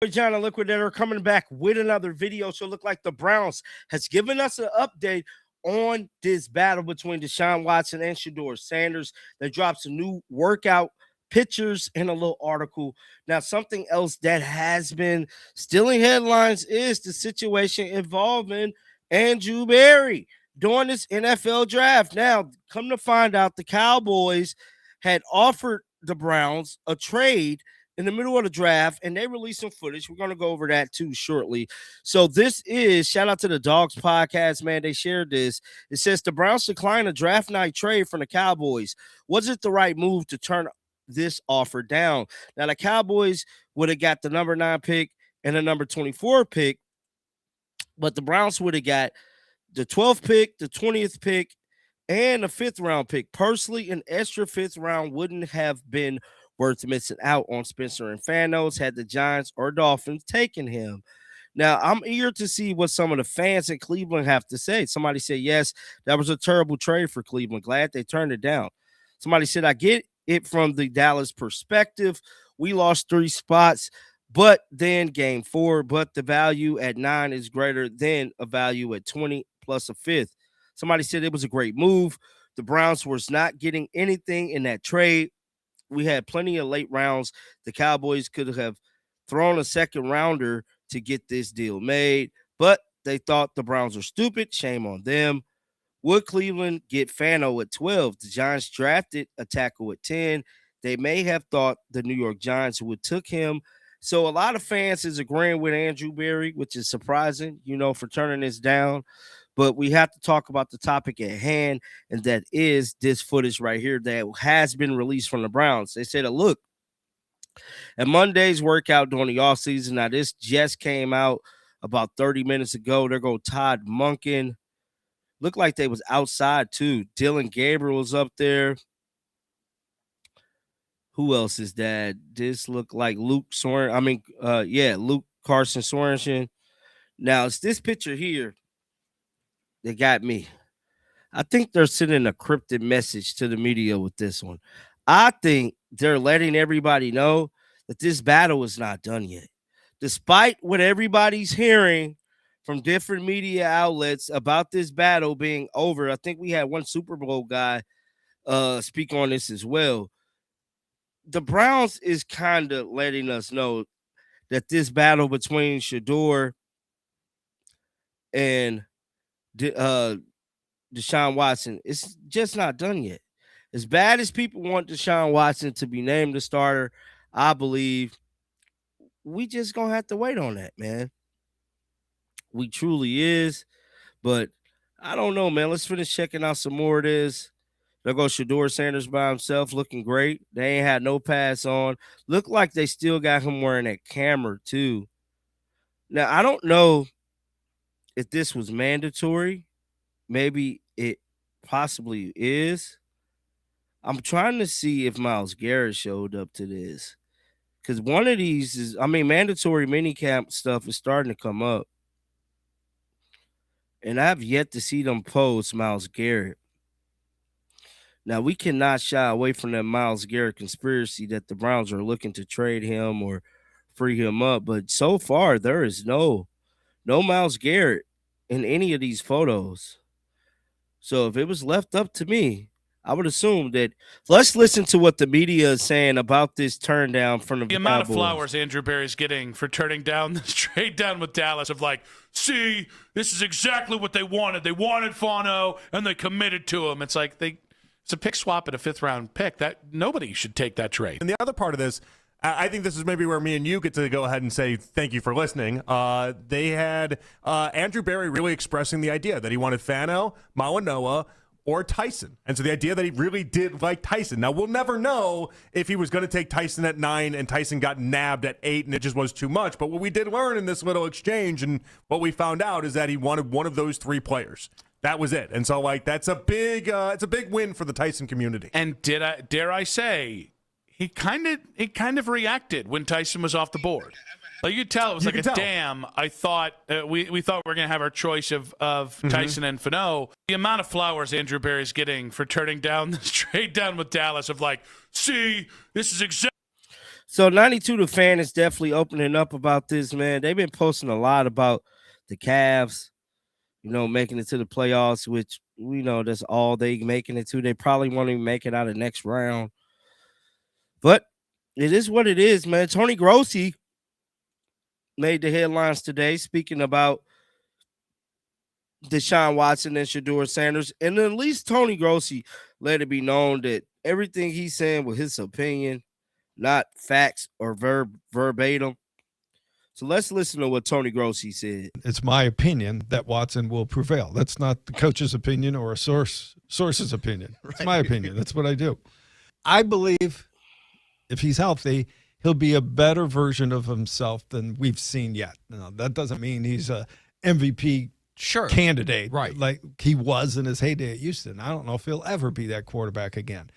John, a Liquidator, coming back with another video. So it look like the Browns has given us an update on this battle between Deshaun Watson and Shedeur Sanders. They dropped some new workout pictures and a little article. Now, something else that has been stealing headlines is the situation involving Andrew Berry during this NFL draft. Now, come to find out, the Cowboys had offered the Browns a trade in the middle of the draft, and they released some footage. We're going to go over that too shortly. So this is, shout out to the Dogs podcast, man. They shared this. It says the Browns declined a draft night trade from the Cowboys. Was it the right move to turn this offer down? Now, the Cowboys would have got the number 9 pick and the number 24 pick, but the Browns would have got the 12th pick, the 20th pick, and the 5th round pick. Personally, an extra 5th round wouldn't have been worth missing out on Spencer and Fanos had the Giants or Dolphins taken him. Now, I'm eager to see what some of the fans in Cleveland have to say. Somebody said, yes, that was a terrible trade for Cleveland. Glad they turned it down. Somebody said, I get it from the Dallas perspective. We lost 3 spots, but then game 4, but the value at 9 is greater than a value at 20 plus a 5th. Somebody said it was a great move. The Browns was not getting anything in that trade. We had plenty of late rounds. The Cowboys could have thrown a 2nd rounder to get this deal made, but they thought the Browns were stupid. Shame on them. Would Cleveland get Fano at 12? The Giants drafted a tackle at 10. They may have thought the New York Giants would took him. So a lot of fans is agreeing with Andrew Berry, which is surprising, for turning this down. But we have to talk about the topic at hand, and that is this footage right here that has been released from the Browns. They said, look, at Monday's workout during the offseason, now this just came out about 30 minutes ago. There go Todd Monken. Looked like they was outside too. Dylan Gabriel was up there. Who else is that? This looked like Luke Soren. Luke Carson Sorensen. Now, it's this picture here that got me. I think they're sending a cryptic message to the media with this one. I think they're letting everybody know that this battle is not done yet. Despite what everybody's hearing from different media outlets about this battle being over, I think we had one Super Bowl guy speak on this as well. The Browns is kind of letting us know that this battle between Shedeur and Deshaun Watson, it's just not done yet. As bad as people want Deshaun Watson to be named the starter, I believe we just gonna have to wait on that, man. We truly is, but I don't know, man. Let's finish checking out some more of this. There goes Shedeur Sanders by himself, looking great. They ain't had no pass on. Look like they still got him wearing that camera too. Now, I don't know if this was mandatory. Maybe it possibly is. I'm trying to see if Myles Garrett showed up to this. Because one of these is, mandatory minicamp stuff is starting to come up. And I've yet to see them post Myles Garrett. Now, we cannot shy away from that Myles Garrett conspiracy that the Browns are looking to trade him or free him up. But so far, there is no Myles Garrett in any of these photos. So if it was left up to me, I would assume that. Let's listen to what the media is saying about this turn down from the amount Cowboys. of flowers Andrew Berry's getting for turning down this trade down with Dallas of see, this is exactly what they wanted. They wanted Fano, and they committed to him. It's like it's a pick swap at a 5th round pick. That nobody should take that trade. And the other part of this, I think this is maybe where me and you get to go ahead and say thank you for listening. They had Andrew Berry really expressing the idea that he wanted Fano, Mawanoa, or Tyson. And so the idea that he really did like Tyson. Now, we'll never know if he was going to take Tyson at 9 and Tyson got nabbed at 8 and it just was too much. But what we did learn in this little exchange and what we found out is that he wanted one of those 3 players. That was it. And so, that's a big win for the Tyson community. And dare I say, he kind of reacted when Tyson was off the board. Like you could tell, it was damn. I thought we thought we were gonna have our choice of Tyson and Fano. The amount of flowers Andrew Berry's getting for turning down this trade down with Dallas of see, this is exactly. So 92 The Fan is definitely opening up about this, man. They've been posting a lot about the Cavs, making it to the playoffs, which we know that's all they making it to. They probably won't even make it out of the next round. But it is what it is, man. Tony Grossi made the headlines today speaking about Deshaun Watson and Shedeur Sanders. And at least Tony Grossi let it be known that everything he's saying was his opinion, not facts or verbatim. So let's listen to what Tony Grossi said. It's my opinion that Watson will prevail. That's not the coach's opinion or a source's opinion. It's my opinion. That's what I do. I believe if he's healthy, he'll be a better version of himself than we've seen yet. Now, that doesn't mean he's a MVP candidate, right? Like he was in his heyday at Houston. I don't know if he'll ever be that quarterback again.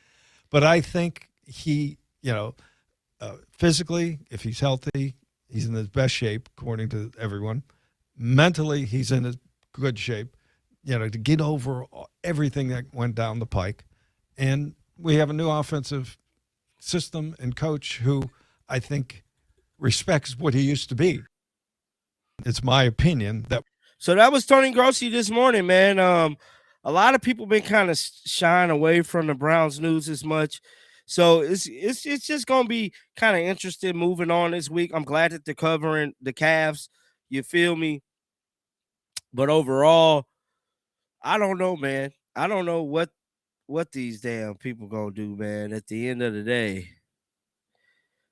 But I think he, physically, if he's healthy, he's in his best shape, according to everyone. Mentally, he's in his good shape, to get over everything that went down the pike. And we have a new offensive system and coach who I think respects what he used to be. It's my opinion that. So that was Tony Grossi this morning, man. A lot of people been kind of shying away from the Browns news as much. So it's just gonna be kind of interesting moving on this week. I'm glad that they're covering the Cavs. You feel me? But overall, I don't know, man. I don't know what these damn people gonna do, man, at the end of the day.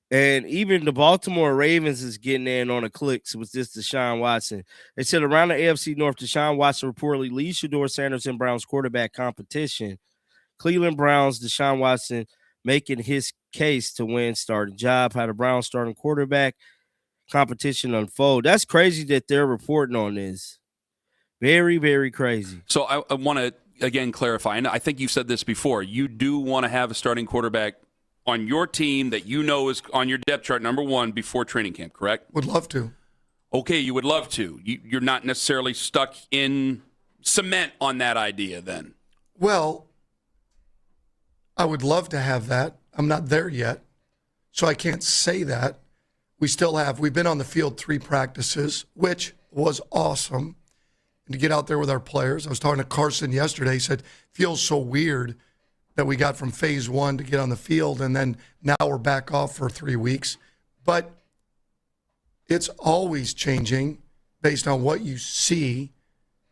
And even the Baltimore Ravens is getting in on the clicks with this Deshaun Watson. They said around the AFC North, Deshaun Watson reportedly leads Shedeur Sanders and Browns quarterback competition. Cleveland Browns, Deshaun Watson making his case to win starting job. How the Browns starting quarterback competition unfold. That's crazy that they're reporting on this. Very, very crazy. So I want to, again, clarify. And I think you said this before. You do want to have a starting quarterback on your team that is on your depth chart, number one, before training camp, correct? Would love to. Okay, you would love to. You're not necessarily stuck in cement on that idea then. Well, I would love to have that. I'm not there yet, so I can't say that. We've been on the field 3 practices, which was awesome. And to get out there with our players. I was talking to Carson yesterday. He said, feels so weird that we got from phase 1 to get on the field, and then now we're back off for 3 weeks. But it's always changing based on what you see.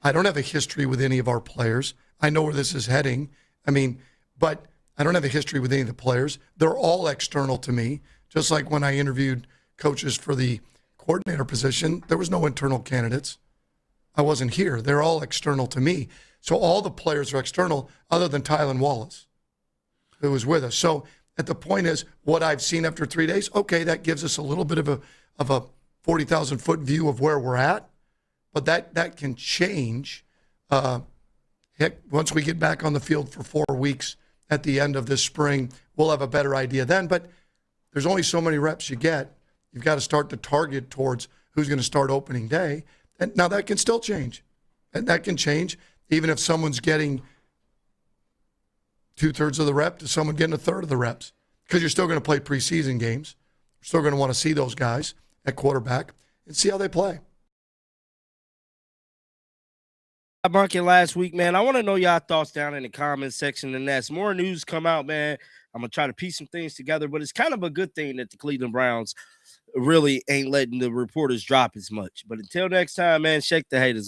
I don't have a history with any of our players. I know where this is heading. But I don't have a history with any of the players. They're all external to me. Just like when I interviewed coaches for the coordinator position, there was no internal candidates. I wasn't here. They're all external to me. So all the players are external other than Tylan Wallace, who was with us. So at the point is, what I've seen after 3 days, okay, that gives us a little bit of a 40,000-foot view of where we're at. But that can change. Once we get back on the field for 4 weeks at the end of this spring, we'll have a better idea then. But there's only so many reps you get. You've got to start to target towards who's going to start opening day. And now that can still change. And that can change even if someone's getting 2/3 of the rep to someone getting 1/3 of the reps. Because you're still going to play preseason games. You're still going to want to see those guys at quarterback and see how they play. Bunking last week, man. I want to know y'all thoughts down in the comments section. And as more news come out, man, I'm going to try to piece some things together. But it's kind of a good thing that the Cleveland Browns really ain't letting the reporters drop as much. But until next time, man, shake the haters off.